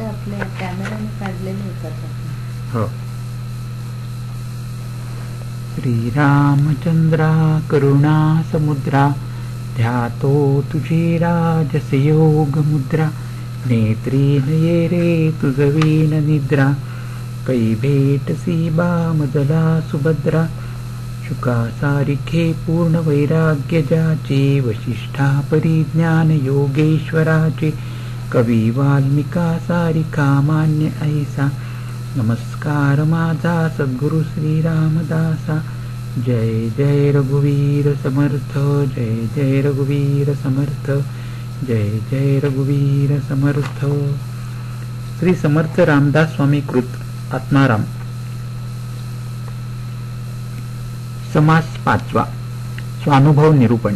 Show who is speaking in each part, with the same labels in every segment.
Speaker 1: आपल्या कॅमेराने काढलेले होतात.
Speaker 2: हो. श्रीरामचंद्रा करुणा समुद्रा ध्यातो तुझी राजस योग मुद्रा नेत्री नये रे तुझवीन निद्रा कै भेटसी बामदला सुभद्रा शुका सारिखे पूर्ण वैराग्य ज्याचे वशिष्ठा परिज्ञान योगेश्वराचे कवी वाल्मिका सारिका मान्य ऐसा नमस्कार माझा सद्गुरु श्री रामदासा. जय जय रघुवीर समर्थ जय जय रघुवीर समर्थ जय जय रघुवीर समर्थ. श्री समर्थ रामदास स्वामी कृत आत्माराम. समास 5. स्वानुभव निरूपण.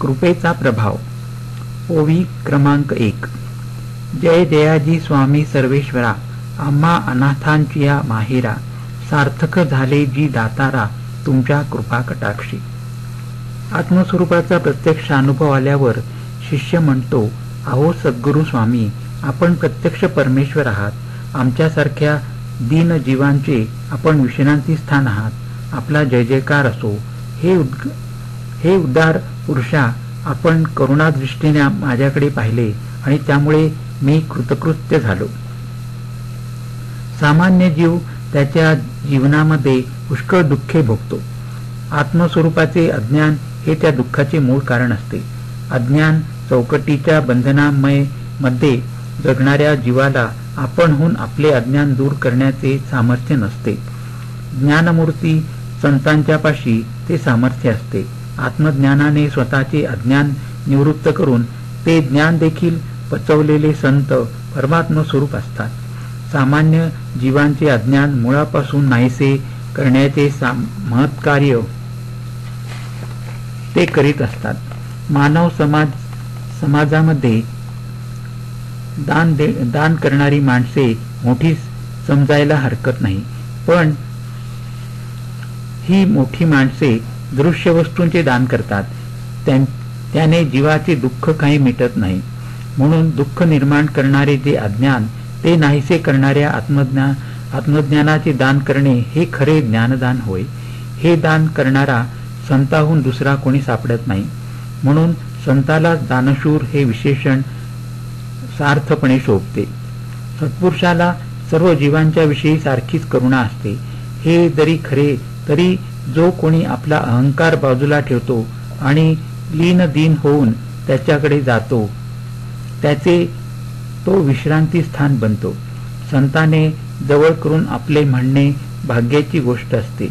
Speaker 2: कृपेचा प्रभाव. ओवी क्रमांक 1. जय जयाजी स्वामी सर्वेश्वरा आम्हा अनाथांची या माहेरा सार्थक झाले जी दातारा तुमच्या कृपा कटाक्षी. आत्मस्वरूपाचा प्रत्यक्ष अनुभव आल्यावर शिष्य म्हणतो, अहो सद्गुरु स्वामी, आपण प्रत्यक्ष परमेश्वर आहात. आमच्यासारख्या दीन जीवांचे आपण विश्रांती स्थान आहात. आपला जय जयकार असो. हे उदार पुरुषा, आपण करुणादृष्टीने माझ्याकडे पाहिले आणि त्यामुळे मी कृतकृत्य झालो. सामान्य जीव त्याच्या जीवनामध्ये पुष्कळ दुःखे भोगतो. आत्मस्वरूपाचे अज्ञान हे त्या दुःखाचे मूळ कारण असते. अज्ञान चौकटीच्या बंधनामय मध्ये जगणाऱ्या जीवाला आपणहून आपले अज्ञान दूर करण्याचे सामर्थ्य नसते. ज्ञानमूर्ती संतांच्या पाशी ते सामर्थ्य असते. आत्मज्ञानाने स्वतःचे अज्ञान निवृत्त करून ते ज्ञान देखील पचवलेले संत परमात्म स्वरूप असतात. सामान्य जीवांचे अज्ञान मुळापासून नाहीसे करण्याचे महत्कार्य ते करीत असतात. मानव समाजामध्ये दान करणारी माणसे मोठी समजायला हरकत नाही, पण ही मोठी माणसे दृश्य वस्तूंचे दान करतात. त्याने जीवाचे दुःख काही मिटत नाही. म्हणून दुःख निर्माण करणारे जे अज्ञान ते नाहीसे करणाऱ्या आत्मज्ञानाचे दान करणे हे खरे ज्ञानदान होय. हे दान करणारा संताहून दुसरा कोणी सापडत नाही. म्हणून संताला दानशूर हे विशेषण सार्थपणे शोभते. सत्पुरुषाला सर्व जीवांच्या विषयी सारखीच करुणा असते. हे जरी खरे तरी जो कोणी आपला अहंकार बाजूला ठेवतो आणि लीन दीन होऊन त्याच्याकडे जातो त्याचे तो विश्रांती स्थान बनतो. संताने जवळ करून आपले म्हणणे भाग्याची गोष्ट असते.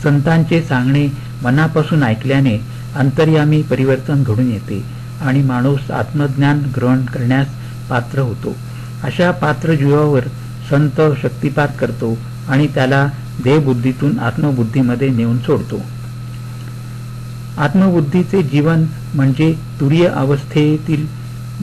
Speaker 2: संतांचे सांगणे मनापासून ऐकल्याने अंतर्यामी परिवर्तन घडून येते आणि माणूस आत्मज्ञान ग्रहण करण्यास पात्र होतो. अशा पात्र जीवावर संत शक्तिपात करतो आणि त्याला देहबुद्धीतून आत्मबुद्धीमध्ये नेऊन सोडतो. आत्मबुद्धीचे जीवन म्हणजे तुरीय अवस्थेतील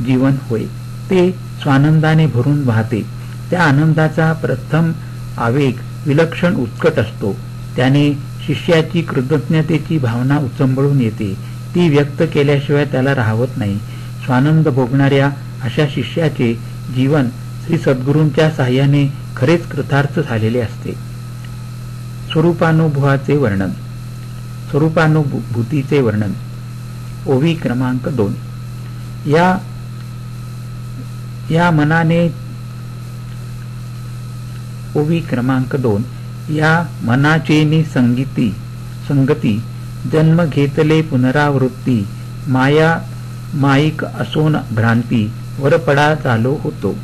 Speaker 2: जीवन होय. ते स्वानंदाने भरून वाहते. त्या आनंदाचा प्रथम आवेग विलक्षण उत्कट असतो. त्याने शिष्याची कृतज्ञतेची भावना उचंबळून येते. ती व्यक्त केल्याशिवाय त्याला राहवत नाही. स्वानंद भोगणाऱ्या अशा शिष्याचे जीवन श्री सद्गुरूंच्या साह्याने खरेच कृतार्थ झालेले असते. स्वरूपानुभवाचे वर्णन. स्वरूपानुभूतीचे वर्णन. ओवी क्रमांक 2. या मनाने ओवी क्रमांक 2. या मनाचेनी संगती जन्म घेतले पुनरावृत्ती माया माईक असोन भ्रांती वरपडा झालो होतो.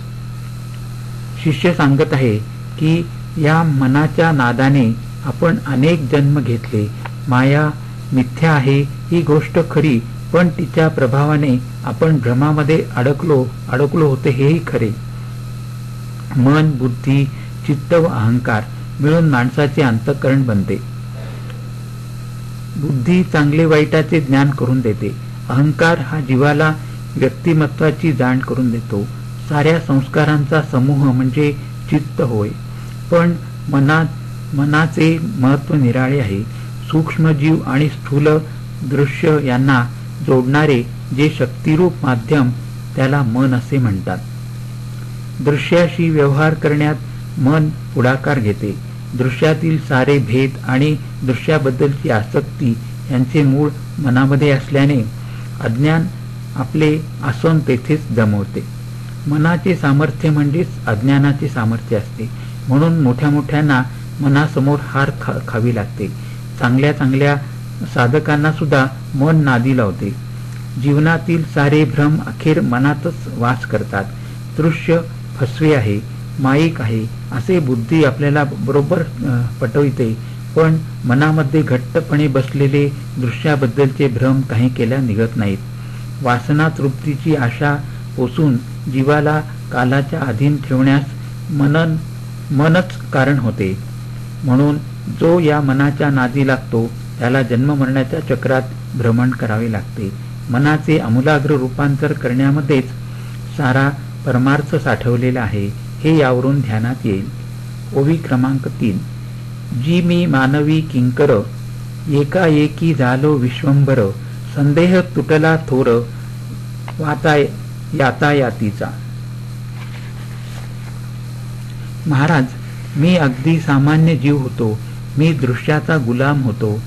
Speaker 2: शिष्य सांगत आहे की या मनाच्या नादाने आपण अनेक जन्म घेतले. माया मिथ्या आहे ही गोष्ट खरी, पण तिच्या प्रभावाने आपण भ्रमामध्ये अडकलो होते हेही खरे. मन, बुद्धी, चित्त व अहंकार मिळून माणसाचे अंतःकरण बनते. बुद्धी चांगले वाईटाचे ज्ञान करून देते. अहंकार हा जीवाला व्यक्तिमत्वाची जाण करून देतो. साऱ्या संस्कारांचा समूह म्हणजे चित्त होय. पण मनाचे महत्व निराळे आहे. सूक्ष्म जीव आणि स्थूल दृश्य यांना जोडणारे जे शक्तिरूप माध्यम त्याला मन असे म्हणतात. दृश्याशी व्यवहार करण्यात मन पुढाकार घेते. दृश्यातील सारे भेद आणि दृश्याबद्दलची आसक्ती यांचे मूळ मनामध्ये असल्याने अज्ञान आपले आसन तेथेच जमवते. मनाचे सामर्थ्य म्हणजेच अज्ञानाचे सामर्थ्य असते. म्हणून मोठ्या मोठ्यांना मनासमोर हार खावी लागते. चांगल्या चांगल्या साधकांना सुद्धा मन नादी लावते. जीवनातील सारे भ्रम अखेर मनातच वास करतात. दृश्य फसवे आहे, माईक आहे असे बुद्धी आपल्याला बरोबर पटविते, पण मनामध्ये घट्टपणे बसलेले दृश्याबद्दलचे भ्रम काही केल्या निघत नाहीत. वासना तृप्तीची आशा पोसून जीवाला कालाच्या अधीन ठेवण्यास मनच कारण होते. म्हणून जो या मनाच्या नादी लागतो त्याला जन्ममरणाच्या चक्रात भ्रमण करावे लागते. मनाचे आमूलाग्र रूपांतर करण्यामध्येच सारा परमार्थ साठवलेला आहे हे यावरून ध्यानात येईल. ओवी क्रमांक 3. जी मी मानवी किंकर, एकाएकी झालो विश्वंभर, संदेह तुटला थोर, यातायातीचा. महाराज, मी अगदी सामान्य जीव होतो. मी दृश्याचा गुलाम होतो.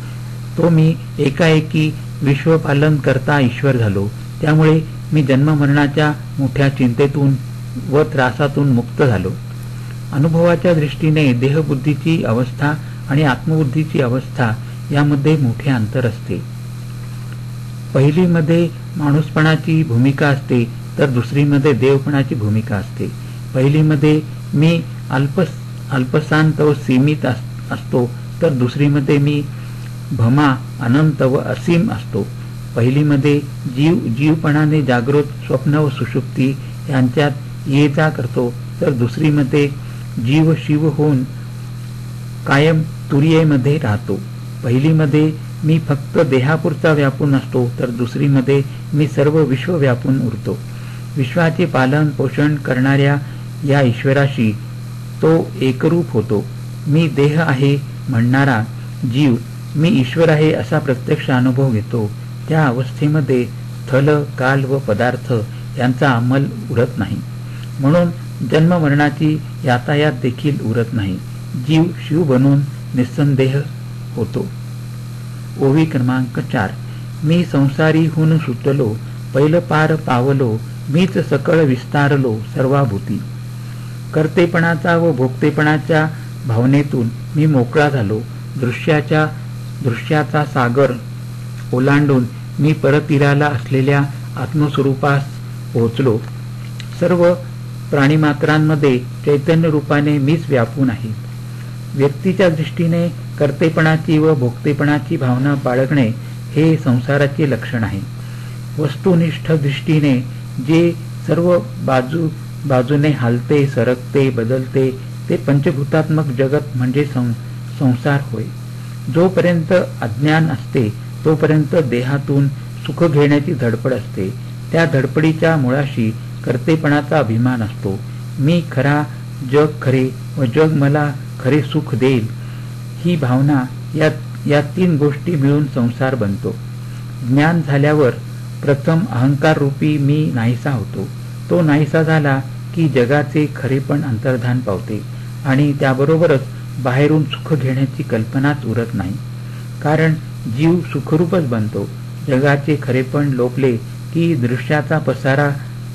Speaker 2: तो मी एकाएकी विश्वपालन करता ईश्वर झालो. त्यामुळे मी जन्ममरणाच्या मोठ्या चिंतेतून व त्रासातून मुक्त झालो. अनुभवाच्या दृष्टीने देहबुद्धीची अवस्था आणि आत्मबुद्धीची अवस्था यामध्ये मोठे अंतर असते. पहिलीमध्ये माणूसपणाची भूमिका असते तर दुसरीमध्ये देवपणाची भूमिका असते. पहिलीमध्ये मी अल्पशांत व सीमित असतो तर दुसरीमध्ये मी भमा अनंत व असीम असतो. पहिलीमध्ये जीवपणाने जागृत स्वप्न व सुषुप्ती यांच्यात ये जा करतो तर दुसरीमध्ये जीव शिव होऊन कायम तुरियेमध्ये राहतो. पहिलीमध्ये मी फक्त देहापुरता व्यापून असतो तर दुसरीमध्ये मी सर्व विश्व व्यापून उरतो. विश्वाचे पालन पोषण करणाऱ्या या ईश्वराशी तो एकरूप होतो. मी देह आहे म्हणणारा जीव मी ईश्वर आहे असा प्रत्यक्ष अनुभव घेतो. त्या अवस्थेमध्ये स्थल काल व पदार्थ यांचा अंमल उरत नाही. म्हणून जन्ममरणाची यातायात देखील उरत नाही. जीव शिव बनून निस्संदेह होतो. ओवी क्रमांक 4. मी संसारीहून सुटलो, पैल पार पावलो, मीच सकळ विस्तारलो सर्वाभूती. कर्तेपणाचा व भोगतेपणाच्या भावनेतून मी मोकळा झालो. दृश्याचा सागर ओलांडून मी परतीराला असलेल्या आत्मस्वरूपास पोहोचलो. सर्व प्राणीमात्रांमध्ये चैतन्य रूपाने मीच व्यापून आहे. व्यक्तीच्या दृष्टीने कर्तेपणाची व भोगतेपणाची भावना बाळगणे हे संसाराचे लक्षण आहे. वस्तुनिष्ठ दृष्टीने जे सर्व बाजूने हालते सरकते बदलते ते पंचभूतात्मक जगत म्हणजे संसार होय. जोपर्यंत अज्ञान असते तोपर्यंत देहातून सुख घेण्याची धडपड असते. त्या धडपडीच्या मुळाशी कर्तेपणाचा अभिमान असतो. मी खरा, जग खरे व जग मला खरे सुख देईल ही भावना या तीन गोष्टी मिळून संसार बनतो. ज्ञान झाल्यावर प्रथम अहंकार रूपी मी नाहीसा होतो. तो नाहीसा झाला की जगाचे खरेपण अंतर्धान पावते आणि त्याबरोबरच बाहेरून सुख घेण्याची कल्पनाच उरत नाही. कारण जीव सुखरूपच बनतो. जगाचे खरेपण लोपले की दृश्याचा पसारा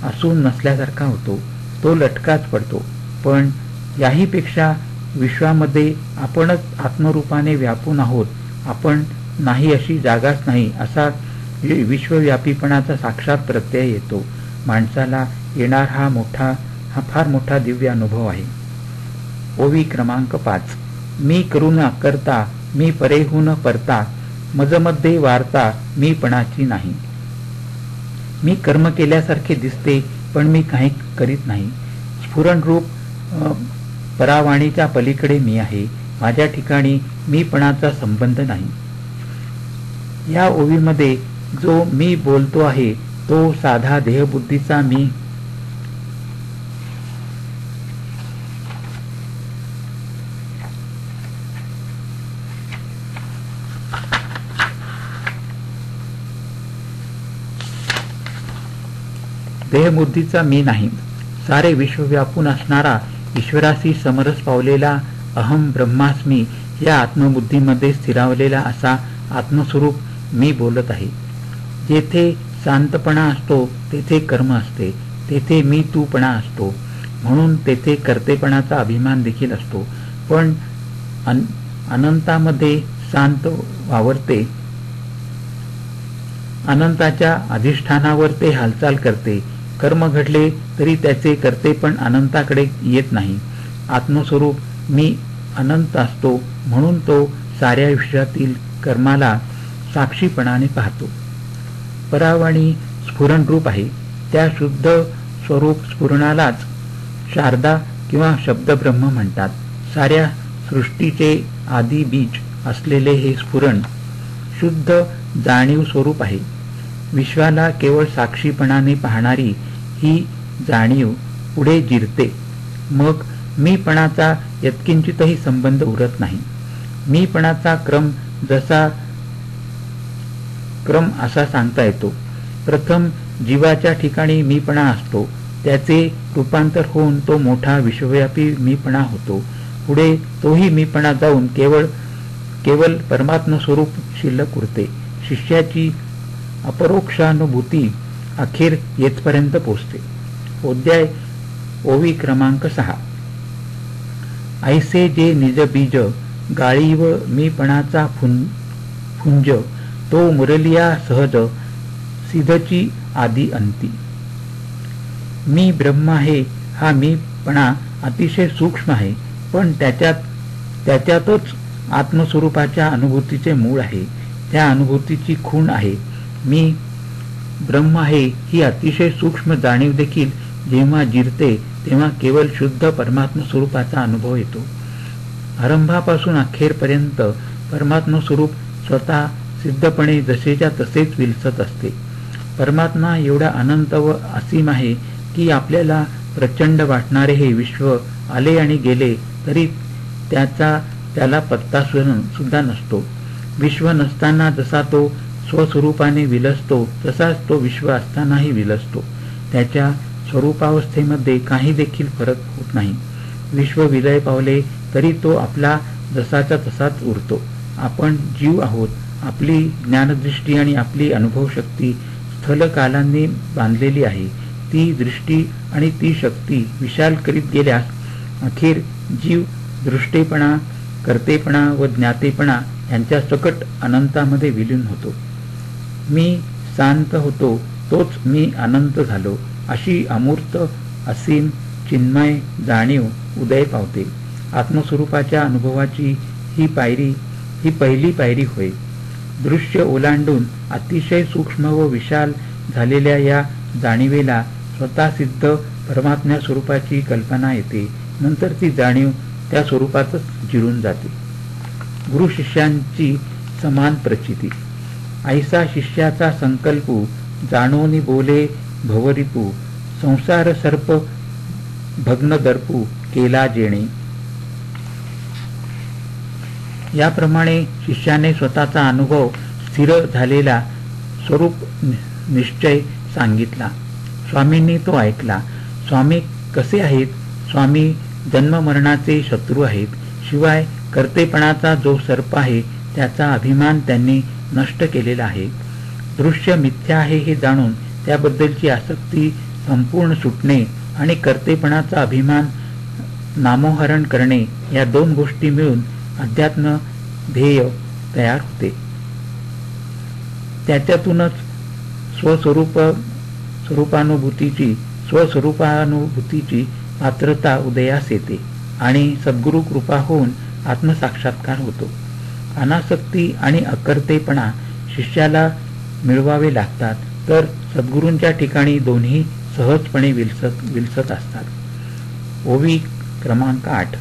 Speaker 2: असून नसल्यासारखा होतो. तो लटकाच पडतो. पण याहीपेक्षा विश्वामध्ये आपणच आत्मरूपाने व्यापून आहोत, आपण नाही अशी जागाच नाही असा विश्वव्यापीपणाचा साक्षात प्रत्यय येतो. माणसाला येणार हा फार मोठा दिव्य अनुभव आहे. ओवी क्रमांक 5. मी करून करता, मी परेहून परता, मजमध्ये वार्ता मी पणाची नाही. मी कर्म केल्यासारखे दिसते पण मी काही करीत नाही. स्फुरणरूप परावाणीच्या पलीकडे मी आहे. माझ्या ठिकाणी मीपणाचा संबंध नाही. या ओवीमध्ये जो मी बोलतो आहे तो साधा देहबुद्धीचा मी देहबुद्धीचा मी नाही. सारे विश्व व्यापून असणारा ईश्वराशी समरस पावलेला अहम ब्रह्मास्मी या आत्मबुद्धीमध्ये स्थिरावलेला असा आत्मस्वरूप मी बोलत आहे. जेथे शांतपणा असतो तेथे कर्म असते, तेथे मी तूपणा असतो, म्हणून तेथे कर्तेपणाचा अभिमान देखील असतो. पण अनंतामध्ये शांत वावरते, अनंताच्या अधिष्ठानावर ते हालचाल करते. कर्म घडले तरी त्याचे कर्तेपण अनंताकडे येत नाही. आत्मस्वरूप मी अनंत असतो, म्हणून तो साऱ्या विश्वातील कर्माला साक्षीपणाने पाहतो. परावाणी स्फुरणरूप आहे. त्या शुद्ध स्वरूप स्फुरणालाच शारदा किंवा शब्दब्रह्म म्हणतात. साऱ्या सृष्टीचे आदी बीज असलेले हे स्फुरण शुद्ध जाणीव स्वरूप आहे. विश्वाला केवळ साक्षीपणाने पाहणारी ही जाणीव पुढे जिरते. मग मीपणाचा यत्किंचितही संबंध उरत नाही. मीपणाचा क्रम असा सांगता येतो. प्रथम जीवाच्या ठिकाणी मीपणा असतो, त्याचे रूपांतर होऊन तो मोठा विश्वव्यापी मीपणा होतो. पुढे तोही मीपणा जाऊन केवळ परमात्म स्वरूप शिल्लक उरते. शिष्याची अपरोक्षानुभूती अखेर येथपर्यंत पोचते. अध्याय ओवी क्रमांक 6. ऐसे जे निज बीज गाळीव मीपणाचा फुंज, तो मुरलिया सहज सिद्धची आदी अंती. मी ब्रह्म आहे हा मीपणा अतिशय सूक्ष्म आहे, पण त्याच्यातच आत्मस्वरूपाच्या अनुभूतीचे मूळ आहे, त्या अनुभूतीची खूण आहे. मी ब्रह्म आहे ही अतिशय सूक्ष्म जाणीव देखील जेव्हा जिरते तेव्हा केवळ शुद्ध परमात्म स्वरूपाचा अनुभव येतो. आरंभापासून अखेरपर्यंत परमात्म स्वरूप स्वतः सिद्धपणे जसेच्या तसेच विलसत असते. परमात्मा एवढा अनंत व असीम आहे की आपल्याला प्रचंड वाटणारे हे विश्व आले आणि गेले तरी त्याला पत्ता सुद्धा नसतो. विश्व नसताना जसा तो स्वस्वरूपाने विलसतो तसाच तो विश्व असतानाही विलसतो. त्याच्या स्वरूपावस्थेमध्ये काही देखील फरक होत नाही. विश्व विलय पावले तरी तो आपला जसाचा तसाच उरतो. आपण जीव आहोत. आपली ज्ञानदृष्टी आणि आपली अनुभवशक्ती स्थलकालांनी बांधलेली आहे. ती दृष्टी आणि ती शक्ती विशाल करीत गेल्यास अखेर जीव दृष्टेपणा, कर्तेपणा व ज्ञातेपणा यांच्या सकट अनंतामध्ये विलीन होतो. मी शांत होतो तोच मी अनंत झालो अशी अमूर्त असीम चिन्मय जाणीव उदय पावते. आत्मस्वरूपाच्या अनुभवाची ही पहिली पायरी होय. दृश्य ओलांडून अतिशय सूक्ष्म व विशाल झालेल्या या जाणीवेला स्वतः सिद्ध परमात्म्या स्वरूपाची कल्पना येते. नंतर ती जाणीव त्या स्वरूपातच जिरून जाते. गुरु शिष्यांची समान प्रचिती. ऐसा शिष्याचा संकल्पू, जाणोनी बोले भवरिपू, संसार सर्प भग्न दर्पू केला जेणे. याप्रमाणे शिष्याने स्वतःचा अनुभव स्थिर झालेला स्वरूप निश्चय सांगितला. स्वामींनी तो ऐकला. स्वामी कसे आहेत? स्वामी जन्ममरणाचे शत्रू आहेत. शिवाय कर्तेपणाचा जो सर्प आहे त्याचा अभिमान त्यांनी नष्ट केलेला आहे. दृश्य मिथ्या आहे हे जाणून त्याबद्दलची आसक्ती संपूर्ण सुटणे आणि कर्तेपणाचा अभिमान नामोहरण करणे या दोन गोष्टी मिळून अध्यात्म ध्येय तयार होते. त्याच्यातूनच स्वस्वरूपानुभूतीची पात्रता उदयास येते आणि सद्गुरु कृपा होऊन आत्मसाक्षात्कार होतो. अनासक्ती आणि अकर्तेपणा शिष्याला मिळवावे लागतात, तर सद्गुरूंच्या ठिकाणी दोन्ही सहजपणे विलसत असतात. ओवी क्रमांक 8.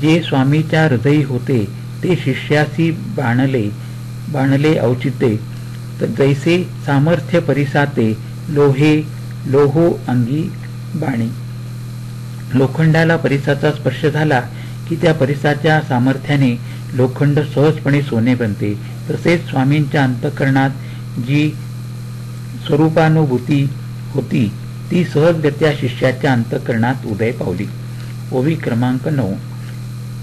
Speaker 2: जे स्वामीच्या हृदयी होते ते शिष्यासी बाणले औचिते, जैसे सामर्थ्य परिसाते लोहो अंगी बाणी. लोखंडाला परिसाचा स्पर्श झाला की त्या परिसाच्या सामर्थ्याने लोखंड सहजपणे सोने बनते. तसेच स्वामींच्या अंतःकरणात जी स्वरूपानुभूती होती ती सहजगत्या शिष्याच्या अंतःकरणात उदय पावली. ओवी क्रमांक 9.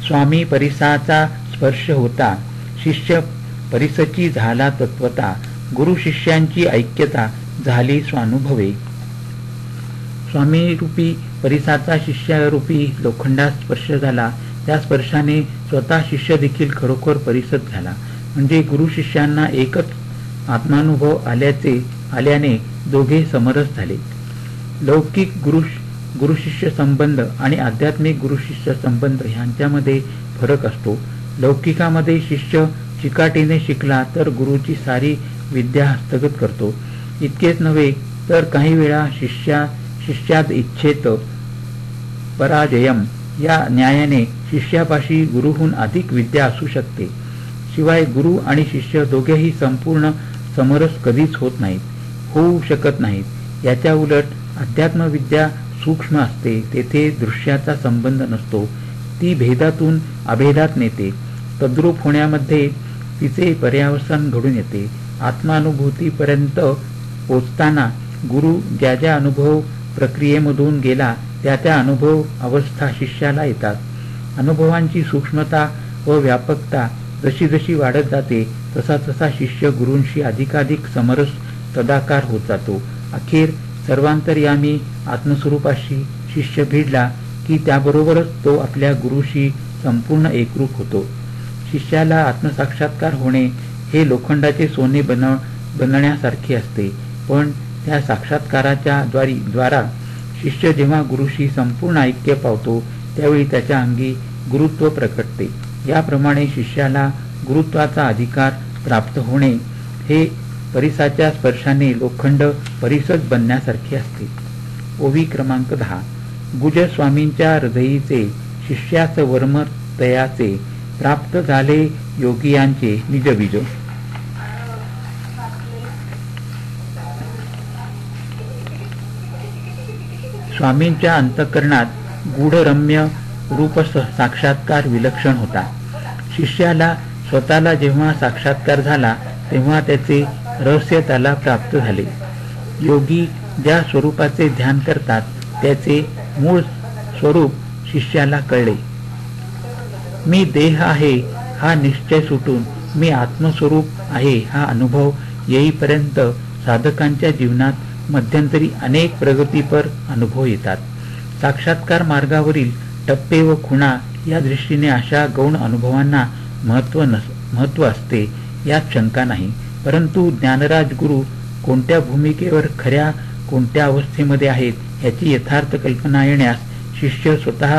Speaker 2: स्वामी परिसाचा स्पर्श होता, शिष्य परिसची झाला तत्वता, गुरु शिष्यांची ऐक्यता झाली स्वानुभवे. स्वामी रूपी परिसाचा शिष्यरूपी लोखंडात स्पर्श झाला. त्या स्पर्शाने स्वतः शिष्य देखील खरोखर परिसत झाला. म्हणजे गुरु शिष्यांना एकच आत्मानुभव आल्याने दोघे समरस झाले. लौकिक गुरुशिष्य संबंध आणि आध्यात्मिक गुरुशिष्य संबंध यांच्यामध्ये फरक असतो. लौकिकामध्ये शिष्य चिकाटीने शिकला तर गुरुची सारी विद्या हस्तगत करतो. इतकेच नव्हे तर काही वेळा शिष्यात इच्छेत पराजयम या न्यायाने शिष्यापाशी गुरुहून अधिक विद्या असू शकते. शिवाय गुरु आणि शिष्य दोघेही संपूर्ण समरस कधीच होऊ शकत नाहीत. याच्या उलट अध्यात्मविद्या सूक्ष्म असते. तेथे दृश्याचा संबंध नसतो. ती भेदातून अभेदात नेते. तद्रूप होण्यामध्ये तिचे पर्यावसान घडून येते. आत्मानुभूतीपर्यंत पोचताना गुरु ज्या अनुभव प्रक्रियेमधून गेला त्या अनुभव अवस्था शिष्याला येतात. अनुभवांची सूक्ष्मता व व्यापकता जशी जशी वाढत जाते तसा शिष्य गुरूंशी अधिकाधिक समरस तदाकार होत जातो. अखेर सर्वांतर्यामी आत्मस्वरूपाशी शिष्य भिडला की त्याबरोबरच तो आपल्या गुरुशी संपूर्ण एकरूप होतो. शिष्याला आत्मसाक्षात्कार होणे हे लोखंडाचे सोने बनण्यासारखे असते. पण त्या साक्षात्काराच्या द्वारा शिष्य जेव्हा गुरुशी संपूर्ण ऐक्य पावतो त्यावेळी त्याच्या अंगी गुरुत्व प्रकटते. याप्रमाणे शिष्याला गुरुत्वाचा अधिकार प्राप्त होणे हे परिसाच्या स्पर्शाने लोखंड परिसच बनण्यासारखे असते. ओवी क्रमांक 10. गुज स्वामींच्या हृदयीचे शिष्याच वर्म तयाचे प्राप्त झाले योगियांचे निजबीज. स्वामींच्या अंतःकरणात गूढरम्य रूप साक्षात्कार विलक्षण होता. शिष्याला स्वतःला जेव्हा साक्षात्कार झाला तेव्हा त्याचे रहस्य त्याला प्राप्त झाले. योगी ज्या स्वरूपाचे ध्यान करतात त्याचे मूळ स्वरूप शिष्याला कळले. मी देह आहे हा निश्चय सुटून मी आत्मस्वरूप आहे हा अनुभव येईपर्यंत साधकांच्या जीवनात मध्यंतरी अनेक प्रगतीपर अनुभव येतात. साक्षात्कार मार्गावरील टप्पे व खुणा या दृष्टीने अशा गौण अनुभवांना महत्व असते यात शंका नाही. परंतु ज्ञानराज गुरु कोणत्या भूमिकेवर खऱ्या कोणत्या अवस्थेमध्ये आहेत याची यथार्थ कल्पना येण्यास शिष्य स्वतः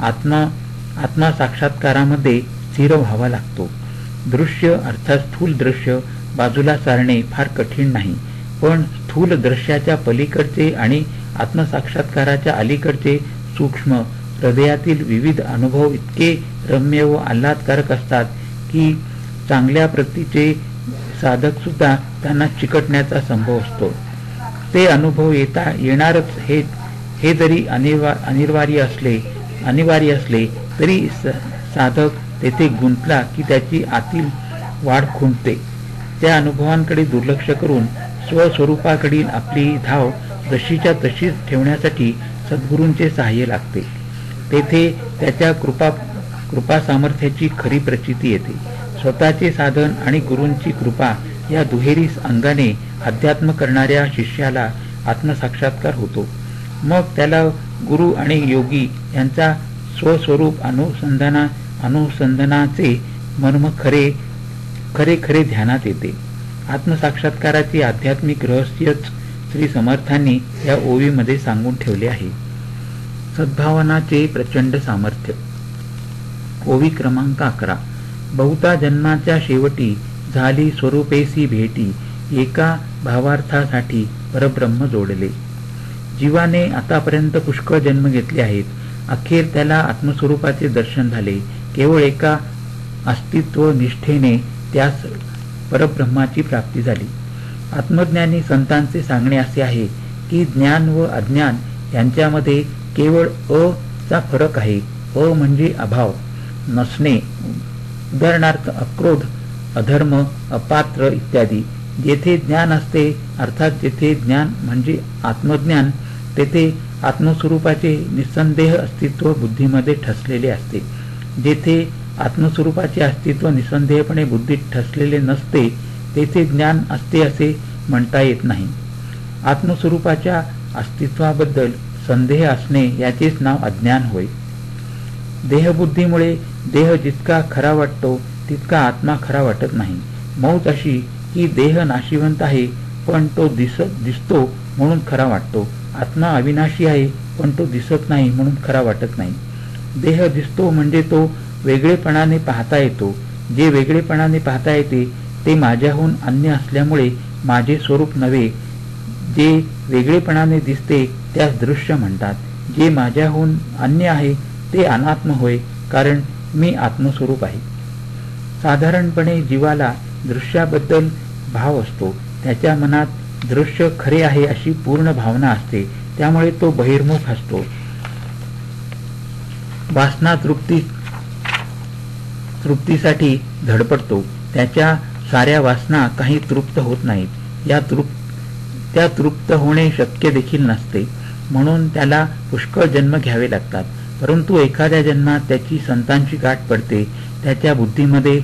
Speaker 2: आत्मा साक्षात्कारामध्ये स्थिर व्हावा लागतो. दृश्य अर्थात स्थूल दृश्य बाजूला सारणे फार कठीण नाही. पण स्थूल दृश्याच्या पलीकडचे आणि आत्मसाक्षात्काराच्या अलीकडचे सूक्ष्म हृदयातील विविध अनुभव इतके रम्य व आल्हादकारक असतात की चांगल्या प्रतीचे साधक सुद्धा त्यांना चिकटण्याचा संभव असतो. ते अनुभव येणारच हे जरी अनिवार्य असले तरी साधक तेथे गुंतला की त्याची आतील वाढ खुंटते. त्या अनुभवांकडे दुर्लक्ष करून स्वस्वरूपाकडील आपली धाव जशीच्या तशीच ठेवण्यासाठी सद्गुरूंचे सहाय्य लागते. तेथे त्याच्या कृपा सामर्थ्याची खरी प्रचिती येते. स्वतःचे साधन आणि गुरूंची कृपा या दुहेरी अंगाने अध्यात्म करणाऱ्या शिष्याला आत्मसाक्षात्कार होतो. मग त्याला गुरु आणि योगी यांचा स्वस्वरूप अनुसंधानाचे मर्म खरे ध्यानात येते. आत्मसाक्षात्काराचे आध्यात्मिक रहस्यच श्री समर्थांनी या ओवीमध्ये सांगून ठेवले आहे. सद्भावनाचे प्रचंड सामर्थ्य. ओवी क्रमांक 11. बहुता जन्माच्या शेवटी झाली स्वरूपेसी भेटी एका भावार्थासाठी परब्रह्म जोडले. जीवाने आतापर्यंत पुष्कळ जन्म घेतले आहेत. अखेर त्याला आत्मस्वरूपाचे दर्शन झाले. केवळ एका अस्तित्व निष्ठेने त्यास परब्रह्माची प्राप्ती झाली. आत्मज्ञानी संतांचे सांगणे असे आहे की ज्ञान व अज्ञान यांच्यामध्ये केवळ चा फरक आहे. म्हणजे अभाव, नसणे. उदाहरणार्थ अक्रोध, अधर्म, अपात्र इत्यादी. जेथे ज्ञान असते अर्थात जेथे ज्ञान म्हणजे आत्मज्ञान तेथे आत्मस्वरूपाचे निस्संदेह अस्तित्व बुद्धीमध्ये ठसलेले असते. जेथे आत्मस्वरूपाचे अस्तित्व निस्संदेहपणे बुद्धीत ठसलेले नसते तेथे ज्ञान असते असे म्हणता येत नाही. आत्मस्वरूपाच्या अस्तित्वाबद्दल संदेह असणे याचेच नाव अज्ञान होय. देहबुद्धीमुळे देह जितका खरा वाटतो तितका आत्मा खरा वाटत नाही. मौत अशी की देह नाशिवंत आहे पण तो दिसतो म्हणून खरा वाटतो. आत्मा अविनाशी आहे पण तो दिसत नाही म्हणून खरा वाटत नाही. देह दिसतो म्हणजे तो वेगळेपणाने पाहता येतो. जे वेगळेपणाने पाहता येते ते माझ्याहून अन्य असल्यामुळे माझे स्वरूप नव्हे. जे वेगळेपणाने दिसते त्यास दृश्य म्हणतात. जे माझ्याहून अन्य आहे ते अनात्म होय, कारण मी आत्मस्वरूप आहे. साधारणपणे जीवाला दृश्याबद्दल भाव असतो. त्याच्या मनात दृश्य खरे आहे अशी पूर्ण भावना असते. त्यामुळे तो बहिर्मुख असतो. वासना तृप्तीसाठी धडपडतो. त्याच्या साऱ्या वासना काही तृप्त होत नाहीत. त्या तृप्त होणे शक्य देखील नसते. म्हणून त्याला पुष्कळ जन्म घ्यावे लागतात. परंतु एखाद्या जन्मात त्याची संतांची गाठ पडते. त्याच्या बुद्धीमध्ये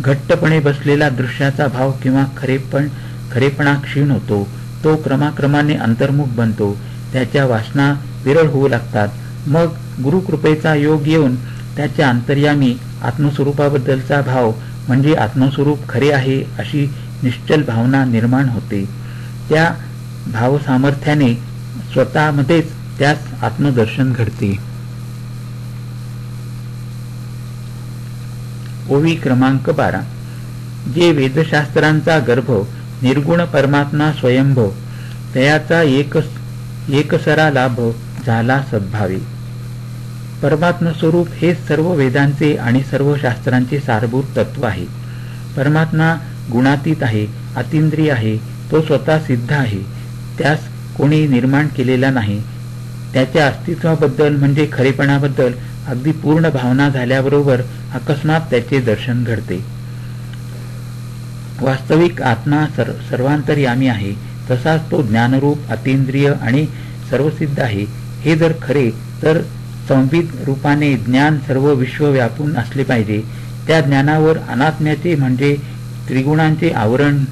Speaker 2: घट्टपणे बसलेला दृश्याचा भाव किंवा खरेपणा क्षीण होतो. तो क्रमाक्रमाने अंतर्मुख बनतो. त्याच्या वासना विरळ होऊ लागतात. मग गुरुकृपेचा योग येऊन त्याच्या अंतर्यामी आत्मस्वरूपाबद्दलचा भाव म्हणजे आत्मस्वरूप खरे आहे अशी निश्चल भावना निर्माण होते. त्या भावसामर्थ्याने स्वतःमध्येच त्यास आत्मदर्शन घडते. ओवी क्रमांक 12. जे वेदशास्त्रांचा गर्भ निर्गुण परमात्मा स्वयंभ तयाचा एकसरा लाभ झाला सद्भावे. परमात्म स्वरूप हे सर्व वेदांचे आणि सर्व शास्त्रांचे सारभूत तत्व आहे. परमात्मा गुणातीत आहे, अतींद्रिय आहे. तो स्वतः सिद्ध आहे. त्यास कोणी निर्माण केलेला नाही. त्याच्या अस्तित्वाबद्दल म्हणजे खरेपणाबद्दल अगदी पूर्ण भावना झाल्याबरोबर अकस्मात त्याचे दर्शन घडते. वास्तविक आत्मा सर्वांतर्यामी आहे. तसाच तो ज्ञानरूप, अतींद्रिय आणि सर्वसिद्ध आहे. हे जर खरे तर संविद रूपाने ज्ञान सर्व विश्व व्यापून असले पाहिजे. त्या ज्ञानावर अनात्म्याचे म्हणजे त्रिगुणांचे आवरण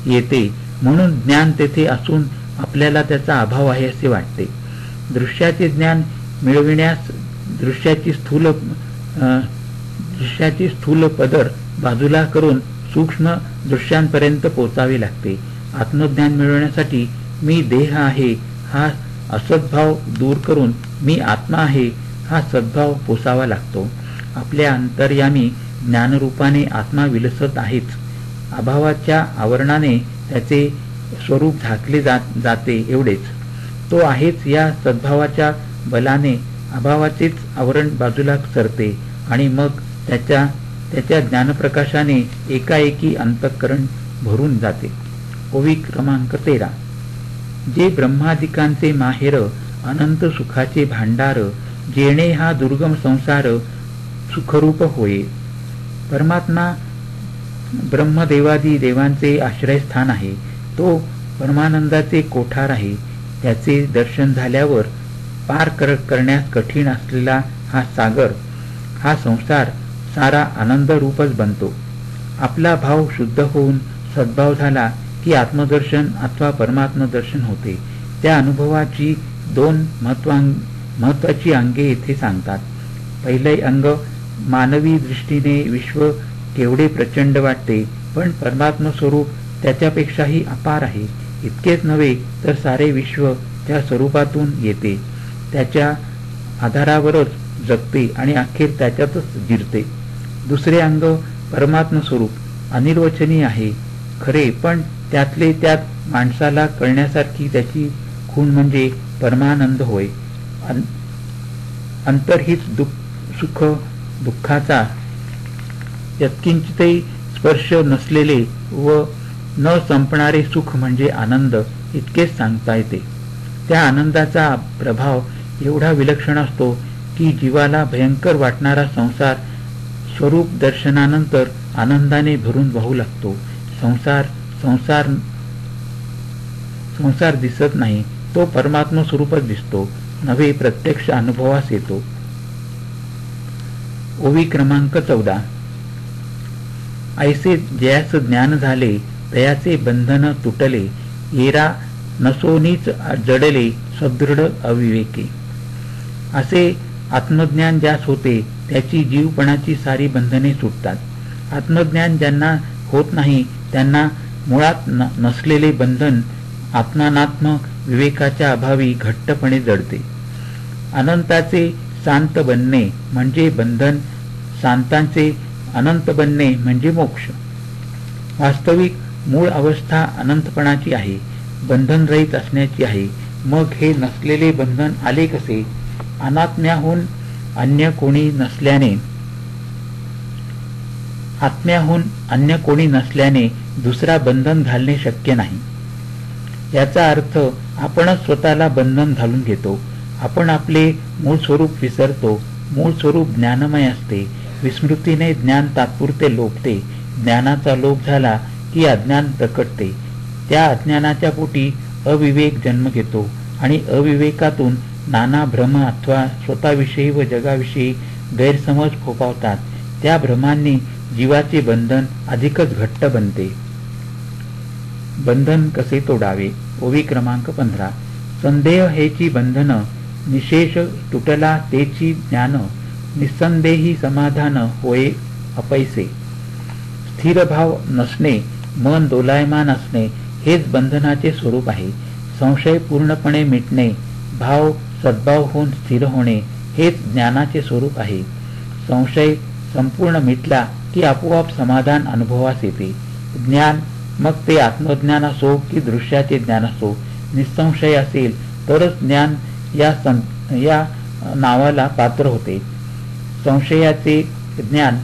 Speaker 2: येते. म्हणून ज्ञान तेथे असून आपल्याला त्याचा अभाव आहे असे वाटते. दृश्याचे ज्ञान मिळविण्यास दृश्याची स्थूल पदर बाजूला करून सूक्ष्म दृश्यांपर्यंत पोचावे लागते. आत्मज्ञान मिळवण्यासाठी मी देह आहे हा असद्भाव दूर करून मी आत्मा आहे हा सद्भाव पोसावा लागतो. आपल्या अंतर्यामी ज्ञानरूपाने आत्मा विलसत आहेच. अभावाच्या आवरणाने त्याचे स्वरूप झाकले जाते एवढेच. तो आहेच या सद्भावाच्या बलाने अभावाचेच आवरण बाजूला सरते आणि मग त्याच्या ज्ञानप्रकाशाने एकाएकी अंतःकरण भरून जाते. ओवी क्रमांक 13. जे ब्रह्मादिकांचे माहेर अनंत सुखाचे भांडार जेणे हा दुर्गम संसार सुखरूप होय. परमात्मा ब्रह्मदेवादी देवांचे आश्रयस्थान आहे. तो परमानंदाचे कोठार आहे. त्याचे दर्शन झाल्यावर पार करण्यास कठीण असलेला हा सागर, हा संसार सारा आनंद रूपच बनतो. आपला भाव शुद्ध होऊन सद्भाव झाला की आत्मदर्शन अथवा परमात्मदर्शन होते. त्या अनुभवाची 2 महत्वाची अंगे येथे सांगतात. पहिले अंग, मानवी दृष्टीने विश्व केवढे प्रचंड वाटते, पण परमात्म स्वरूप त्याच्यापेक्षाही अपार आहे. इतकेच नव्हे तर सारे विश्व त्या स्वरूपातून येते. त्याच्या आधारावरच जगते आणि अखेर त्याच्यातच जिरते. दुसरे अंग, परमात्म स्वरूप अनिर्वचनीय आहे खरे, पण त्यातले त्यात माणसाला कळण्यासारखी त्याची खूण म्हणजे परमानंद होय. अंतर्हित सुख दुःखाचा यत्किंचितही स्पर्श नसलेले व न संपणारे सुख म्हणजे आनंद इतकेच सांगता येते. त्या आनंदाचा प्रभाव एवढा विलक्षण असतो की जीवाला भयंकर वाटणारा संसार स्वरूप दर्शनानंतर आनंदाने भरून वाहू लागतो. संसार दिसत नाही, तो परमात्म स्वरूपच दिसतो, नव्हे प्रत्यक्ष अनुभवास येतो. ओवी क्रमांक 14. ऐसे जयास ज्ञान झाले, तयाचे बंधन तुटले, येरा नसोनीच जडले, सदृढ अविवेकी. असे आत्मज्ञान ज्यास होते, त्याची जीवपणाची सारी बंधने सुटतात. आत्मज्ञान ज्यांना होत नाही, त्यांना मुळात नसलेले बंधन आत्मानात्म विवेकाच्या अभावी घट्टपणे जडते. अनंताचे शांत बनणे म्हणजे बंधन, शांतांचे अनंत बनणे म्हणजे मोक्ष. वास्तविक मूळ अवस्था अनंतपणाची आहे, बंधनरहित असण्याची आहे. मग हे नसलेले बंधन आले कसे? अनात्म्याहून अन्य कोणी नसल्याने दुसरा बंधन घालणे शक्य नाही. याचा अर्थ आपणच स्वतःला बंधन घालून घेतो. आपण आपले मूळ स्वरूप विसरतो. मूळ स्वरूप ज्ञानमय असते. विस्मृतीने ज्ञान तात्पुरते लोपते. ज्ञानाचा लोप झाला की अज्ञान प्रकटते. त्या अज्ञानाच्या पोटी अविवेक जन्म घेतो आणि अविवेकातून नाना भ्रम अथवा स्वतःविषयी व जगाविषयी गैरसमज फोफावतात. त्या भ्रमांनी जीवाचे बंधन अधिकच घट्ट बनते. बंधन कसे तोडावे? ओवी क्रमांक 15. संदेह हेची बंधन, निशेष तुटला तेची ज्ञान, निसंदेही समाधान होय अपैसे. स्थिर भाव नसणे, मन दोलायमान असणे हेच बंधनाचे स्वरूप आहे. संशय पूर्णपणे मिटणे, भाव सद्भाव होऊन स्थिर होणे हेच ज्ञानाचे स्वरूप आहे. संशय संपूर्ण मिटला की आपोआप समाधान अनुभवास येते. ज्ञान, मग ते आत्मज्ञान असो की दृश्याचे ज्ञान असो, निसंशय असेल तरच ज्ञान या नावाला पात्र होते. संशयाचे ज्ञान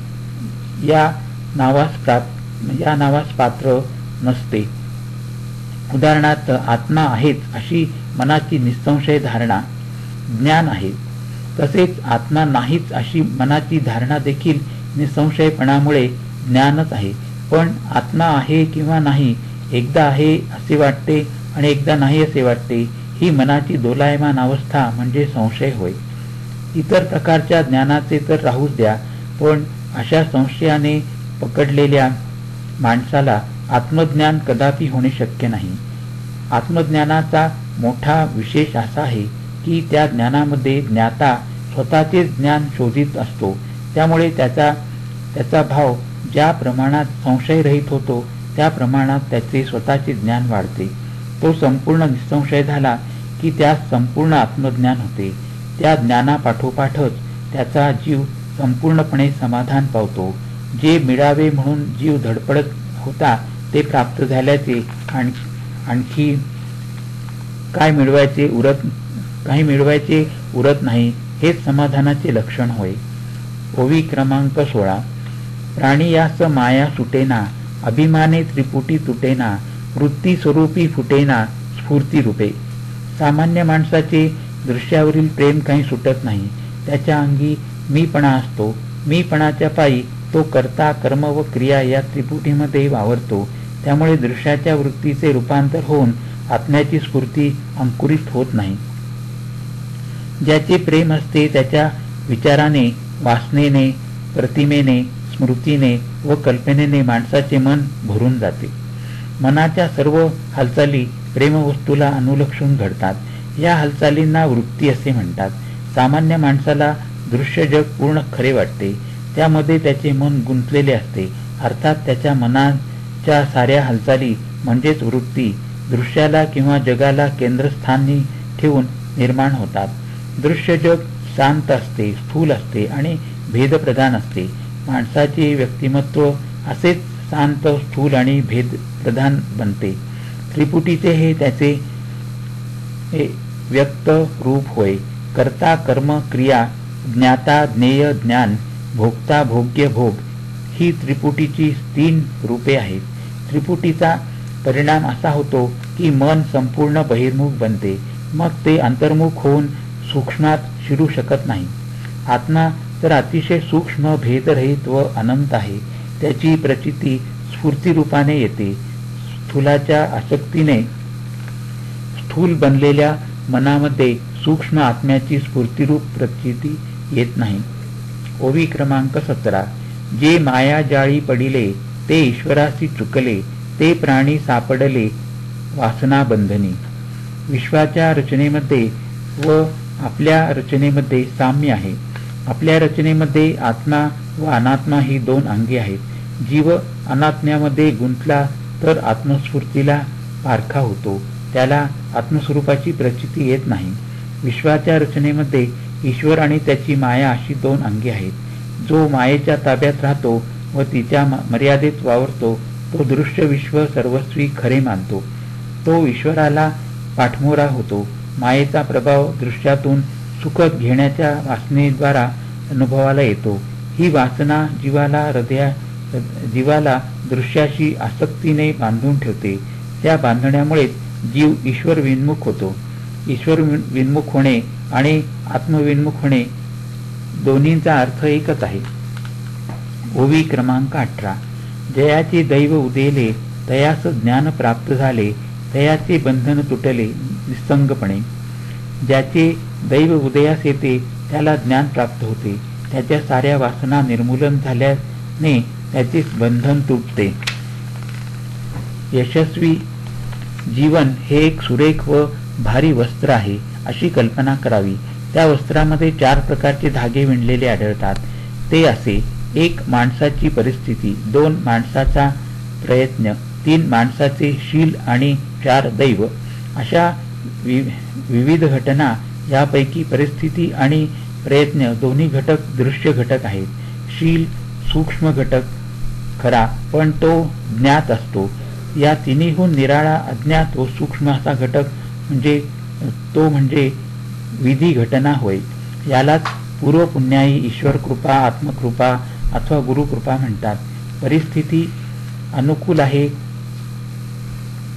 Speaker 2: या नावास पात्र नसते. उदाहरणार्थ, आत्मा आहेच अशी मनाची निसंशय धारणा ज्ञान आहे. तसेच आत्मा नाहीच अशी मनाची धारणा देखील निसंशयपणामुळे ज्ञानच आहे. पण आत्मा आहे किंवा नाही, एकदा आहे असे वाटते आणि एकदा नाही असे वाटते, ही मनाची दोलायमान अवस्था म्हणजे संशय होय. इतर प्रकारच्या ज्ञानाचे तर राहूच द्या, पण अशा संशयाने पकडलेल्या माणसाला आत्मज्ञान कदापि होणे शक्य नाही. आत्मज्ञानाचा मोठा विशेष असा आहे की त्या ज्ञानामध्ये ज्ञाता स्वतःचे ज्ञान शोधित असतो. त्यामुळे त्याचा भाव ज्या प्रमाणात संशयरहित होतो त्या प्रमाणात त्याचे स्वतःचे ज्ञान वाढते. तो संपूर्ण निसंशय झाला की त्यास संपूर्ण आत्मज्ञान होते. त्या ज्ञानापाठोपाठच त्याचा जीव संपूर्णपणे समाधान पावतो. जे मिळावे म्हणून जीव धडपडत होता ते प्राप्त झाल्याचे आणखी काही मिळवायचे उरत नाही, हेच समाधानाचे लक्षण होय. ओवी क्रमांक 16. प्राणी यास माया सुटेना, अभिमाने त्रिपुटी तुटेना, वृत्ती स्वरूपी फुटेना स्फूर्ती रूपे. सामान्य माणसाचे दृश्यावरील प्रेम काही सुटत नाही. त्याच्या अंगी मीपणा असतो. मीपणाच्या पायी तो कर्ता, कर्म व क्रिया या त्रिपुटीमध्ये वावरतो. त्यामुळे दृश्याच्या वृत्तीचे रूपांतर होऊन आत्म्याची स्फूर्ती अंकुरित होत नाही. ज्याचे प्रेम असते त्याच्या विचाराने, वासनेने, प्रतिमेने, स्मृतीने व कल्पनेने माणसाचे मन भरून जाते. मनाच्या सर्व हालचाली प्रेमवस्तूला अनुलक्षून घडतात. या हालचालींना वृत्ती असे म्हणतात. सामान्य माणसाला दृश्य जग पूर्ण खरे वाटते. त्यामध्ये त्याचे मन गुंतलेले असते. अर्थात त्याच्या मनाच्या साऱ्या हालचाली म्हणजेच वृत्ती दृश्याला किंवा जगाला केंद्रस्थानी ठेवून निर्माण होतात. दृश्य जग शांत असते, स्थूल असते आणि भेदप्रधान असते. माणसाचे व्यक्तिमत्व असेच शांत, स्थूल आणि भेदप्रधान बनते. त्रिपुटीचे हे त्याचे व्यक्त रूप होय. कर्ता, कर्म, क्रिया, ज्ञाता, ज्ञेय, ज्ञान, भोगता, भोग्य, भोग ही त्रिपुटीची 3 रूपे आहेत. त्रिपुटीचा परिणाम असा होतो की मन संपूर्ण बहिर्मुख बनते. मग ते अंतर्मुख होऊन सूक्ष्मात शिरू शकत नाही. आत्मा तर अतिशय सूक्ष्म, भेदरहित व अनंत आहे. त्याची प्रचिती स्फूर्ती रूपाने येते. स्थूलाच्या आसक्तीने स्थूल बनलेल्या मनामध्ये सूक्ष्म आत्म्याची स्फूर्तिरूप प्रचिती येत नाही. ओवी क्रमांक 17. जे माया जाळी पडिले ते ईश्वरासी चुकले, ते प्राणी सापडले वासना बंधनी. विश्वाच्या रचनेमध्ये व आपल्या रचनेमध्ये साम्य आहे. आपल्या रचनेमध्ये आत्मा व अनात्मा ही दोन अंगे आहेत. जीव अनात्म्यामध्ये गुंतला तर आत्मस्फूर्तीला पारखा होतो, त्याला आत्मस्वरूपाची प्रचिती येत नाही. विश्वाच्या रचनेमध्ये ईश्वर आणि त्याची माया अशी दोन अंगे आहेत. जो मायेच्या ताब्यात राहतो व तिच्या मर्यादेत वावरतो तो दृश्य विश्व सर्वस्वी खरे मानतो. तो ईश्वराला पाठमोरा होतो. मायेचा प्रभाव दृश्यातून सुख घेण्याच्या वासनेद्वारा अनुभवाला येतो. ही वासना जीवाला दृश्याशी आसक्तीने बांधून ठेवते. त्या बांधण्यामुळे जीव ईश्वर विन्मुख होतो. ईश्वर विन्मुख होणे आणि आत्मविन्मुख होणे दोन्हींचा अर्थ एकच आहे. ओवी क्रमांक 18. जयाचे दैव उदेले तयास ज्ञान प्राप्त झाले, तयाचे बंधन तुटले निसंगपणे. ज्याचे दैव उदयास येते त्याला ज्ञान प्राप्त होते. त्याच्या साऱ्या वासना निर्मूलन झाल्याने त्याचे बंधन तुटते. यशस्वी जीवन हे एक सुरेख व भारी वस्त्र आहे अशी कल्पना करावी. त्या वस्त्रामध्ये 4 प्रकारचे धागे विणलेले आढळतात. ते असे: 1 माणसाची परिस्थिती, 2 माणसाचा प्रयत्न, 3 माणसाचे शील आणि 4 दैव. अशा विविध घटना. यापैकी परिस्थिती आणि प्रयत्न दोन्ही घटक दृश्य घटक आहेत. शील सूक्ष्म घटक खरा, पण तो ज्ञात असतो. या तिन्हीहून निराळा अज्ञात व सूक्ष्म असा घटक म्हणजे विधी घटना होय. यालाच पूर्वपुण्याई, ईश्वर कृपा, आत्मकृपा अथवा गुरुकृपा म्हणतात. परिस्थिती अनुकूल आहे,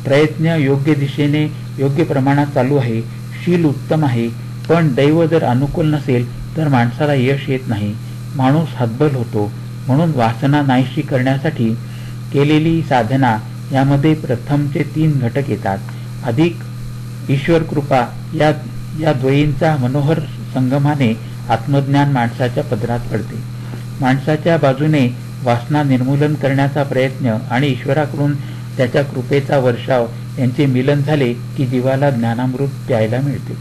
Speaker 2: प्रयत्न योग्य दिशेने योग्य प्रमाणात चालू आहे, शील उत्तम आहे, पण दैव जर अनुकूल नसेल तर माणसाला यश येत नाही, माणूस हतबल होतो. म्हणून वासना नाहीशी करण्यासाठी केलेली साधना यामध्ये प्रथमचे 3 घटक येतात. अधिक ईश्वर कृपा या द्वयींचा मनोहर संगमाने आत्मज्ञान माणसाच्या पदरात पडते. माणसाच्या बाजूने वासना निर्मूलन करण्याचा प्रयत्न आणि ईश्वराकडून त्याच्या कृपेचा वर्षाव यांचे मिलन झाले की जीवाला ज्ञानामृत प्यायला मिळते.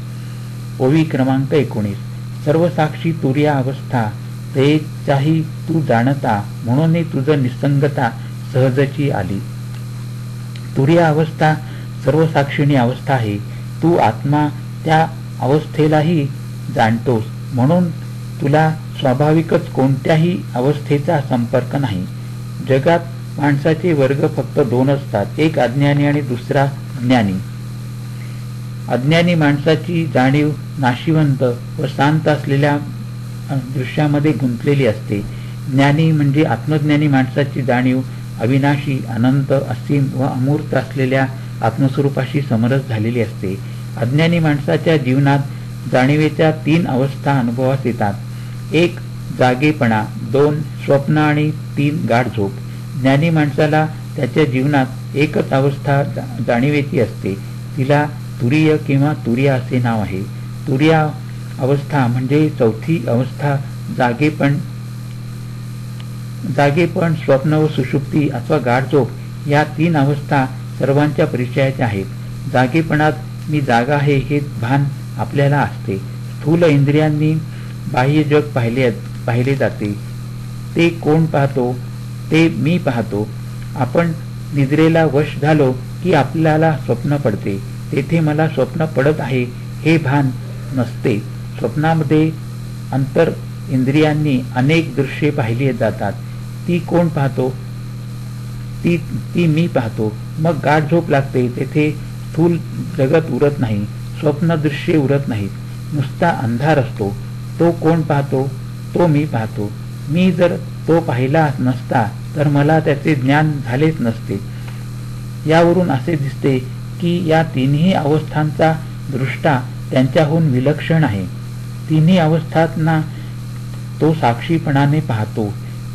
Speaker 2: ओवी क्रमांक 19. सर्वसाक्षी तुर्या अवस्था तेचाही तू जाणता, म्हणून तुझ निसंगता सहजची आली. तुर्या अवस्था सर्वसाक्षिणी अवस्था आहे. तू आत्मा त्या अवस्थेलाही जाणतोस, म्हणून तुला स्वाभाविकच कोणत्याही अवस्थेचा संपर्क नाही. जगात माणसाचे वर्ग फक्त 2 असतात, एक अज्ञानी आणि दुसरा ज्ञानी. अज्ञानी माणसाची जाणीव नाशिवंत व शांत असलेल्या दृश्यामध्ये गुंतलेली असते. ज्ञानी म्हणजे आत्मज्ञानी माणसाची जाणीव अविनाशी, अनंत, असीम व अमूर्त असलेल्या आत्मस्वरूपाशी समरस झालेली असते. अज्ञानी माणसाच्या जीवनात जाणीवेच्या 3 अवस्था अनुभवास येतात. 1 जागेपणा, 2 स्वप्न आणि 3 गाढ झोप. ज्ञानी माणसाला त्याच्या जीवनात एकच अवस्था जाणीवेची असते. तिला तुरीय किंवा तुर्या असे नाव आहे. तुर्या अवस्था म्हणजे 4थी अवस्था जागेपण, स्वप्न व सुषुप्ती अथवा गाढ झोप या 3 अवस्था सर्वांच्या परिचयाच्या आहेत. जागेपणात मी जागा आहे हे भान आपल्याला असते. स्थूल इंद्रियांनी बाह्य जग पाहिले जाते. ते कोण पाहतो? ते मी पाहतो. आपण निद्रेला वश झालो की आपल्याला स्वप्न पडते. तेथे मला स्वप्न पडत आहे हे भान नसते. स्वप्नामध्ये अंतर इंद्रियांनी अनेक दृश्ये पाहिली जातात. ती कोण पाहतो? ती मी पाहतो. मग गाढ झोप लागते. तेथे स्थूल जगत उरत नाही, स्वप्न दृश्ये उरत नाहीत, नुसता अंधार असतो. तो कोण पाहतो? तो मी पाहतो. मी जर तो पाहिला नसता तर मला त्याचे ज्ञान झालेच नसते. यावरून असे दिसते की या 3ही अवस्थांचा दृष्टा त्यांच्याहून विलक्षण आहे. 3ही अवस्थांना तो साक्षीपणाने पाहतो.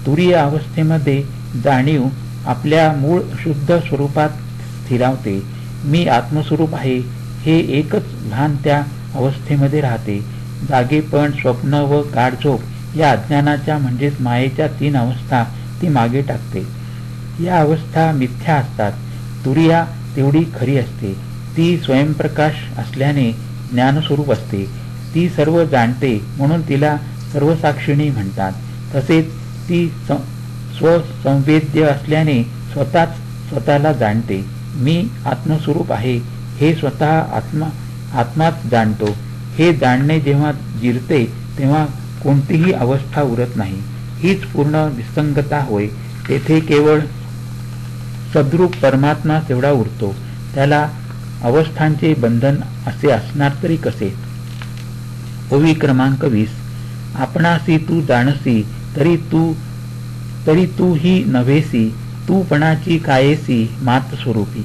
Speaker 2: तुरीय अवस्थेमध्ये जाणीव आपल्या मूळ शुद्ध स्वरूपात स्थिरावते. मी आत्मस्वरूप आहे हे एकच भान त्या अवस्थेमध्ये राहते. जागेपण, स्वप्न व गाढझोप या अज्ञानाच्या म्हणजेच मायेच्या 3 अवस्था ती मागे टाकते. या अवस्था मिथ्या असतात. तुरिया तेवढी खरी असते. ती स्वयंप्रकाश असल्याने ज्ञानस्वरूप असते. ती सर्व जाणते म्हणून तिला सर्वसाक्षिणी म्हणतात. तसेच ती स्वसंवेद्य असल्याने स्वतःच स्वतःला जाणते. मी आत्मस्वरूप आहे हे स्वतः आत्माच जाणतो. हे जाणणे जेव्हा जिरते तेव्हा कोणतीही अवस्था उरत नाही. हीच पूर्ण निसंगता होय. तेथे केवळ सद्रूप परमात्मा तेवढा उरतो. त्याला अवस्थांचे बंधन असे असणार तरी कसे. ओवी क्रमांक 20. आपणासी तू जाणसी तरी तू ही नव्हेसी. तूपणाची कायेसी मात स्वरूपी.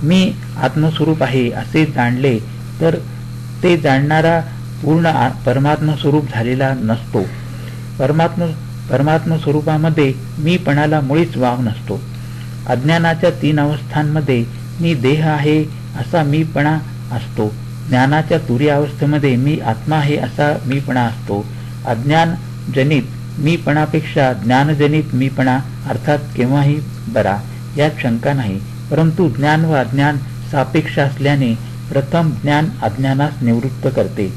Speaker 2: मी आत्मस्वरूप आहे असे जाणले तर ते जाणणारा पूर्ण परमात्म स्वरूप झालेला नसतो. परमात्म स्वरूपामध्ये मीपणाला मुळीच वाव नसतो. अज्ञानाच्या 3 अवस्थांमध्ये मी देह आहे असा मीपणा असतो. ज्ञानाच्या तुरीय अवस्थेमध्ये मी आत्मा आहे असा मीपणा असतो. अज्ञान जनित मीपणापेक्षा ज्ञानजनित मीपणा अर्थात केव्हाही बरा, यात शंका नाही. परंतु ज्ञान व अज्ञान सापेक्ष असल्याने प्रथम ज्ञान अज्ञानास निवृत्त करते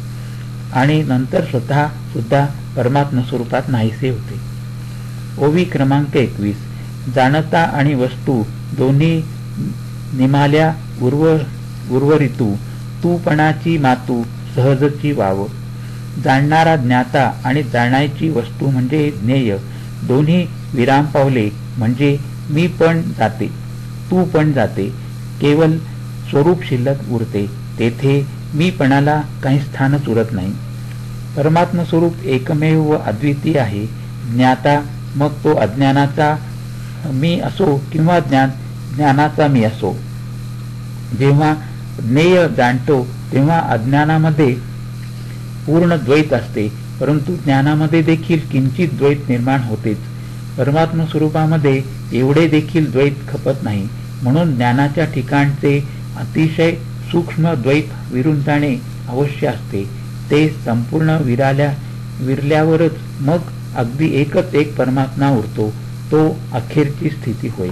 Speaker 2: आणि नंतर स्वतः सुद्धा परमात्म स्वरूपात नाहीसे होते. ओवी क्रमांक 21. जाणता आणि वस्तू दोन्ही निमाल्या उर्वरितू. तूपणाची मातू सहजची वाव. जाणणारा ज्ञाता आणि जाणायची वस्तू म्हणजे ज्ञेय दोन्ही विराम पावले म्हणजे मी पण जाते, तू पण जाते. केवळ स्वरूप शिल्लक उरते. तेथे मीपणाला काही स्थानच उरत नाही. परमात्म स्वरूप एकमेव व अद्वितीय आहे. ज्ञाता मग तो अज्ञानाचा मी असो किंवा ज्ञानाचा मी असो. जेव्हा ज्ञेय जाणतो तेव्हा अज्ञानामध्ये पूर्ण द्वैत असते, परंतु ज्ञानामध्ये देखील किंचित द्वैत निर्माण होतेच. परमात्म स्वरूपामध्ये एवढे देखील द्वैत खपत नाही. म्हणून ज्ञानाच्या ठिकाणचे अतिशय सूक्ष्म द्वैत विरून जाणे अवश्य असते. ते संपूर्ण विरल्यावरच मग अगदी एकच एक परमात्मा उरतो. तो अखेरची स्थिती होय.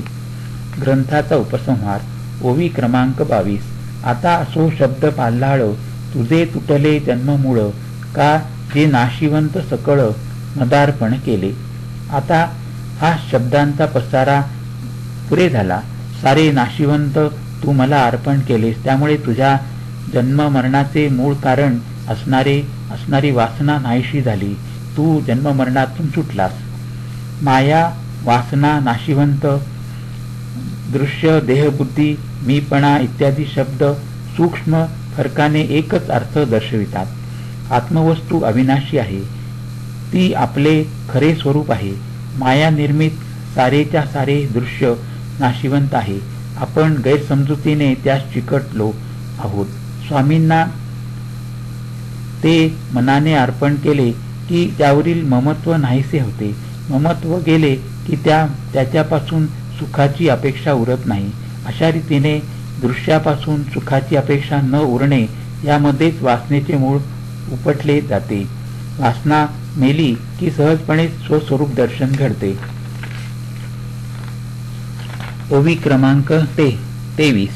Speaker 2: ग्रंथाचा उपसंहार. ओवी क्रमांक 22. आता असो शब्द पाल्हाळ तुझे तुटले जन्ममूळ का जे नाशिवंत सकळ मदार्पण केले. आता हा शब्दांचा पसारा पुरे झाला. सारे नाशिवंत तू मला अर्पण केलेस. त्यामुळे तुझ्या जन्म मरणाचे मूळ कारण असणारी वासना नाहीशी झाली. तू जन्ममरणातून सुटलास. माया, वासना, नाशिवंत, दृश्य, देहबुद्धी, मीपणा इत्यादी शब्द सूक्ष्म फरकाने एकच अर्थ दर्शवितात. आत्मवस्तू अविनाशी आहे. ती आपले खरे स्वरूप आहे. माया निर्मित सारेच्या सारे दृश्य नाशिवंत आहे. आपण गैरसमजुतीने त्यास चिकटलो आहोत. स्वामींना ते मनाने अर्पण केले की त्यावरील ममत्व नाहीसे होते. ममत्व गेले की त्याच्यापासून सुखाची अपेक्षा उरत नाही. अशा रीतीने दृश्यापासून सुखाची अपेक्षा न उरणे यामध्येच वासनेचे मूळ उपटले जाते. वासना मेली की सहजपणे स्वस्वरूप दर्शन घडते. ओवी क्रमांक 23.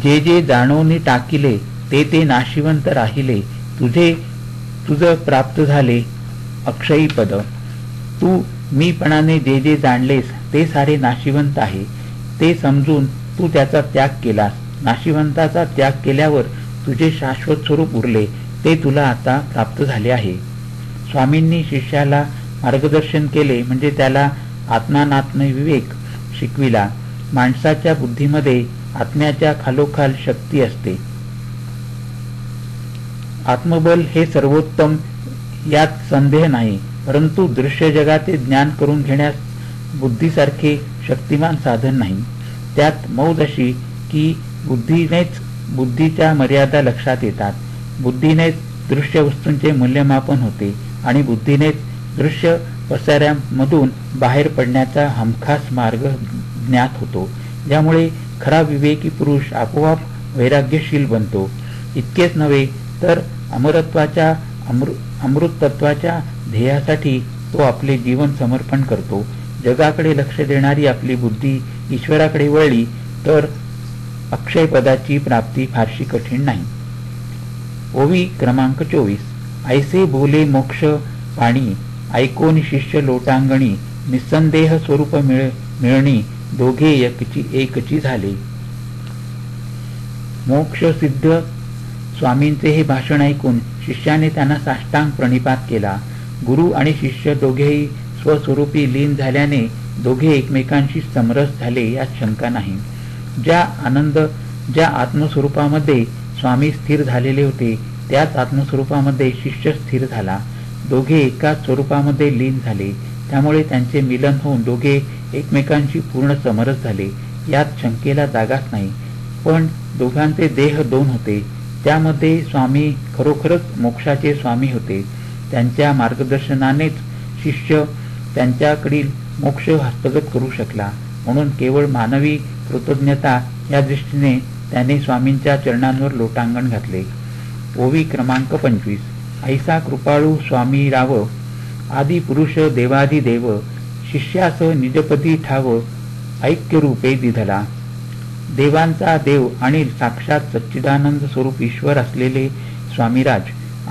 Speaker 2: जे जे जाणवणी टाकिले ते नाशिवंत राहिले. तुझ प्राप्त झाले अक्षयी पद. तू मीपणाने जे जे जाणलेस ते सारे नाशिवंत आहे. ते समजून तू त्याचा त्याग केलास. नाशिवंताचा त्याग केल्यावर तुझे शाश्वत स्वरूप उरले. ते तुला आता प्राप्त झाले आहे. स्वामींनी शिष्याला मार्गदर्शन केले म्हणजे त्याला आत्मानात्म विवेक शिकविला. माणसाच्या बुद्धीमध्ये आत्म्याच्या खालोखाल शक्ती असते. आत्मबल हे सर्वोत्तम यात संदेह नाही. परंतु दृश्य जगाचे ज्ञान करून घेण्यास बुद्धीसारखे शक्तिमान साधन नाही. त्यात मौज अशी की बुद्धीच्या मर्यादा लक्षात येतात. बुद्धीनेच दृश्य वस्तूंचे मूल्यमापन होते आणि बुद्धीनेच दृश्य पसाऱ्यामधून बाहेर पडण्याचा हमखास मार्ग ज्ञात होतो. ज्यामुळे खरा विवेकी पुरुष आपोआप वैराग्यशील बनतो. इतकेच नव्हे तर अमृतत्वाच्या ध्येयासाठी तो आपले जीवन समर्पण करतो. जगाकडे लक्ष देणारी आपली बुद्धी ईश्वराकडे वळली तर अक्षयपदाची प्राप्ती फारशी कठीण नाही. ओवी क्रमांक 24. ऐसे बोले मोक्ष पाणी, ऐकोन शिष्य लोटांगणी, निस्संदेह स्वरूप मिळणी, दोघे एकची झाले. मोक्ष सिद्ध स्वामींचे हे भाषण ऐकून शिष्याने त्यांना साष्टांग प्रणिपात केला. गुरु आणि शिष्य दोघेही स्वस्वरूपी लीन झाल्याने दोघे एकमेकांशी समरस झाले यात शंका नाही. ज्या आत्मस्वरूपामध्ये स्वामी स्थिर झालेले होते त्याच आत्मस्वरूपामध्ये शिष्य स्थिर झाला. दोघे एकाच स्वरूपामध्ये लीन झाले. त्यामुळे त्यांचे मिलन होऊन दोघे एकमेकांशी पूर्ण समरस झाले यात शंकेला जागाच नाही. पण दोघांचे देह दोन होते. त्यामध्ये स्वामी खरोखरच मोक्षाचे स्वामी होते. त्यांच्या मार्गदर्शनानेच शिष्य त्यांच्याकडील मोक्ष हस्तगत करू शकला. म्हणून केवळ मानवी कृतज्ञता या दृष्टीने त्याने स्वामींच्या चरणांवर लोटांगण घातले. ओवी क्रमांक 25. ऐसा कृपाळू स्वामी राव, आदि पुरुष देवादिदेव, शिष्यास निजपदी ठाव, ऐक्य रूपे दिधला. देवांचा देव आणि साक्षात सच्चिदानंद स्वरूप ईश्वर असलेले स्वामीराज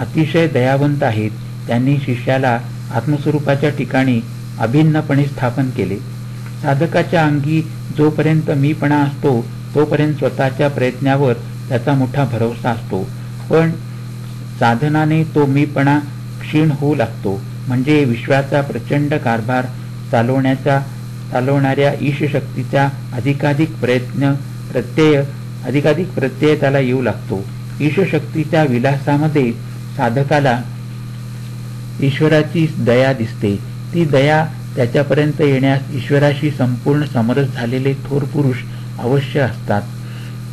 Speaker 2: अतिशय दयावंत आहेत. त्यांनी शिष्याला आत्मस्वरूपाच्या ठिकाणी अभिन्नपणे स्थापन केले. साधकाच्या अंगी जोपर्यंत मीपणा असतो तोपर्यंत स्वतःच्या प्रयत्नावर त्याचा मोठा भरवसा असतो. पण साधनाने तो मीपणा क्षीण होऊ लागतो. म्हणजे विश्वाचा प्रचंड कारभार चालवणाऱ्या ईशशक्तीचा अधिकाधिक प्रत्यय त्याला येऊ लागतो. ईशशक्तीच्या विलासामध्ये साधकाला ईश्वराची दया दिसते. ती दया त्याच्यापर्यंत येण्यास ईश्वराशी संपूर्ण समरस झालेले थोर पुरुष अवश्य असतात.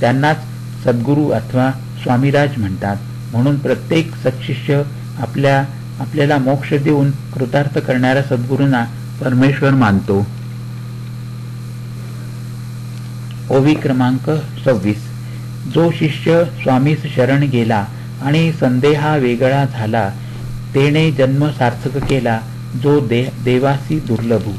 Speaker 2: त्यांनाच सद्गुरू अथवा स्वामीराज म्हणतात. म्हणून प्रत्येक सत्शिष्य आपल्याला मोक्ष देऊन कृतार्थ करणाऱ्या सद्गुरूंना परमेश्वर मानतो. ओवी क्रमांक 26. जो शिष्य स्वामीस शरण गेला आणि संदेहा वेगळा झाला, तेने जन्म सार्थक केला, जो देवासी दुर्लभू.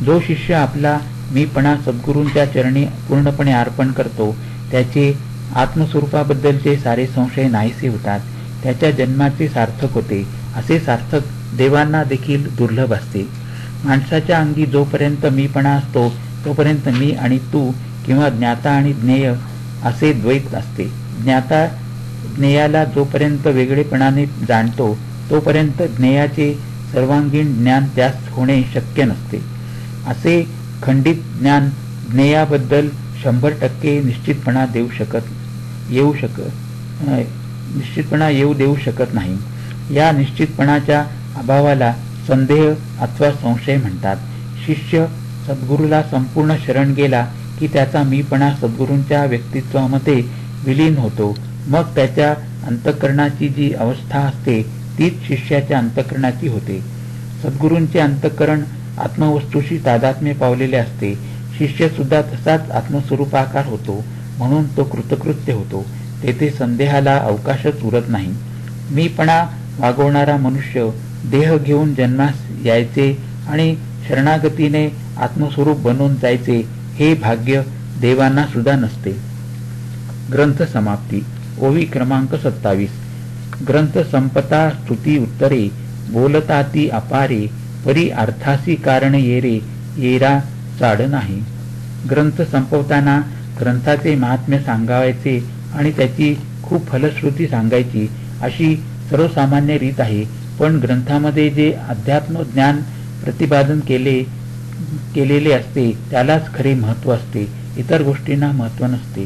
Speaker 2: जो शिष्य आपला मीपणा सद्गुरूंच्या चरणी पूर्णपणे अर्पण करतो त्याचे आत्मस्वरूपाबद्दलचे सारे संशय नाहीसे होतात. त्याच्या जन्माचे सार्थक होते. असे सार्थक देवांना देखील दुर्लभ असते. माणसाच्या अंगी जोपर्यंत मीपणा असतो तोपर्यंत मी आणि तू किंवा ज्ञाता आणि ज्ञेय असे द्वैत असते. ज्ञाता ज्ञेयाला जोपर्यंत वेगळेपणाने जाणतो तोपर्यंत ज्ञेयाचे सर्वांगीण ज्ञान त्यास होणे शक्य नसते. असे खंडित ज्ञान ज्ञेयाबद्दल 100% निश्चितपणा येऊ देऊ शकत नाही. या निश्चितपणाच्या अभावाला संदेह अथवा संशय म्हणतात. शिष्य सद्गुरूला संपूर्ण शरण गेला की त्याचा मीपणा सद्गुरूंच्या व्यक्तित्वामध्ये विलीन होतो. मग त्याच्या अंतःकरणाची जी अवस्था असते तीच शिष्याच्या अंतःकरणाची होते. सद्गुरूंचे अंतःकरण आत्मवस्तूशी तादात्म्य पावलेले असते. शिष्य सुद्धा तसाच आत्मस्वरूपाकार होतो. म्हणून तो कृतकृत्य होतो. तेथे संदेहाला अवकाशच उरत नाही. मीपणा वागवणारा मनुष्य देह घेऊन जन्मास यायचे आणि शरणागतीने आत्मस्वरूप बनून जायचे हे भाग्य देवांना सुद्धा नसते. ग्रंथ समाप्ती. ओवी क्रमांक 27. ग्रंथ संपता स्तुती उत्तरे, बोलताती अपारे, परी अर्थासी कारण येरे, येरा चाड नाही. ग्रंथ संपवताना ग्रंथाचे महात्म्य सांगायचे आणि त्याची खूप फलश्रुती सांगायची अशी सर्वसामान्य रीत आहे. पण ग्रंथामध्ये जे अध्यात्म ज्ञान प्रतिपादन केलेले असते त्यालाच खरे महत्त्व असते. इतर गोष्टींना महत्त्व नसते.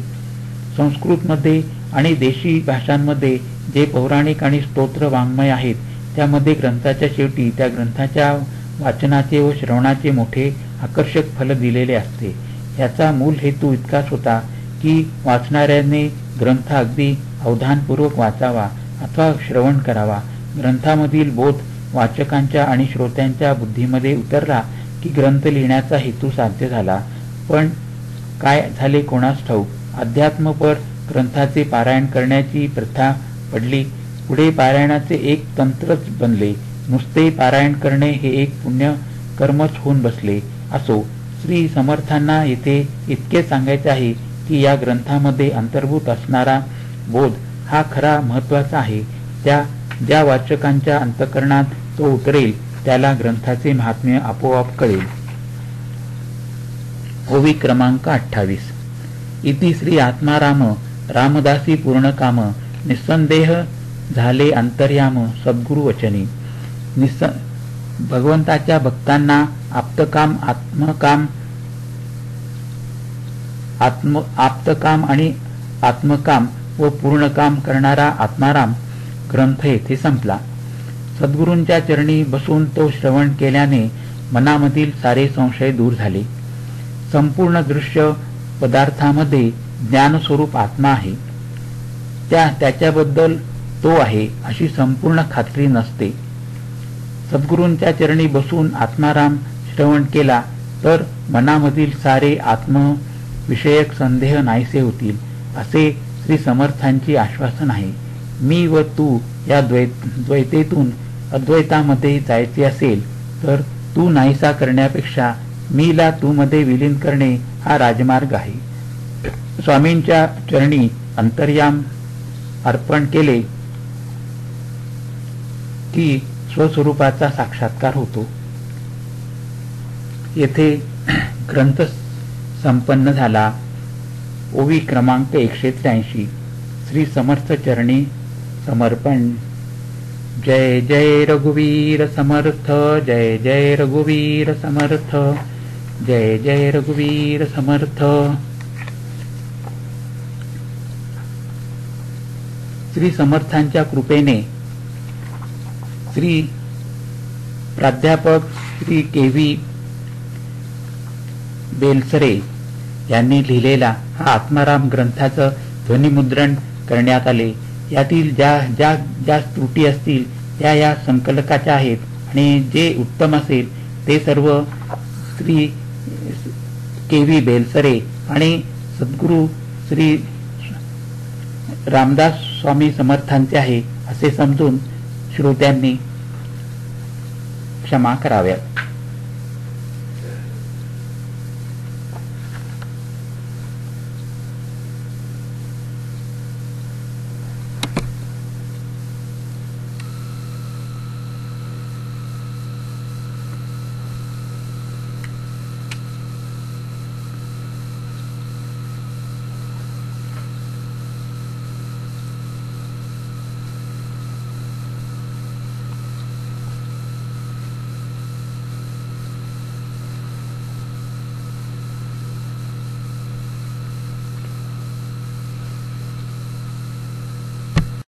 Speaker 2: संस्कृतमध्ये आणि देशी भाषांमध्ये जे पौराणिक आणि स्तोत्र वाङ्मय आहेत त्यामध्ये ग्रंथाच्या शेवटी त्या ग्रंथाच्या वाचनाचे व श्रवणाचे मोठे आकर्षक फल दिलेले असते. याचा मूल हेतू इतकाच होता की वाचणाऱ्याने ग्रंथ अगदी अवधानपूर्वक वाचावा अथवा श्रवण करावा. ग्रंथामधील बोध वाचकांच्या आणि श्रोत्यांच्या बुद्धीमध्ये उतरला की ग्रंथ लिहिण्याचा हेतू साध्य झाला. पण काय झाले कोणास ठाऊक, अध्यात्मपर ग्रंथाचे पारायण करण्याची प्रथा पडली. पुढे पारायणाचे एक तंत्रच बनले. नुसते पारायण करणे हे एक पुण्य कर्मच होऊन बसले. असो, श्री समर्थांना येथे इतके सांगायचे आहे की या ग्रंथामध्ये अंतर्भूत असणारा बोध हा खरा महत्वाचा आहे. ज्या वाचकांच्या अंतःकरणात तो उतरेल त्याला ग्रंथाचे महात्म्य आपोआप कळेल. ओवी क्रमांक 28. इति श्री आत्माराम रामदासी पूर्णकाम निस्संदेह झाले अंतर्याम सद्गुरु वचनी. भगवंताच्या भक्तांना आप्तकाम आप्तकाम आणि आत्मकाम व पूर्णकाम करणारा आत्माराम ग्रंथ येथे संपला. सद्गुरूंच्या चरणी बसून तो श्रवण केल्याने मनामधील सारे संशय दूर झाले. संपूर्ण दृश्य पदार्थामध्ये ज्ञानस्वरूप आत्मा आहे. त्याच्याबद्दल तो आहे अशी संपूर्ण खात्री नसते. सद्गुरूंच्या चरणी बसून आत्माराम श्रवण केला तर मनामधील सारे आत्मविषयक संदेह नाहीसे होतील असे श्री समर्थांची आश्वासन आहे. मी व तू या द्वैतेतून अद्वैतामध्ये जायचे असेल तर तू नाहीसा करण्यापेक्षा मीला तू मध्ये विलीन करणे हा राजमार्ग आहे. स्वामींच्या चरणी अंतर्याम अर्पण केले की स्वस्वरूपाचा साक्षात्कार होतो. येथे ग्रंथ संपन्न झाला. ओवी क्रमांक 183. श्री समर्थ चरणी समर्पण. जय जय रघुवीर समर्थ, जय जय रघुवीर समर्थ, जय जय रघुवीर समर्थ. श्री समर्थांच्या कृपेने श्री प्राध्यापक श्री के.व्ही. बेलसरे यांनी लिहिलेला हा आत्माराम ग्रंथाचं ध्वनिमुद्रण करण्यात आले. यातील ज्या त्रुटी असतील त्या या संकलकाच्या आहेत आणि जे उत्तम असेल ते सर्व श्री के.व्ही. बेलसरे आणि सद्गुरू श्री रामदास स्वामी समर्थांचे आहे असे समजून श्रोत्यांनी क्षमा कराव्यात.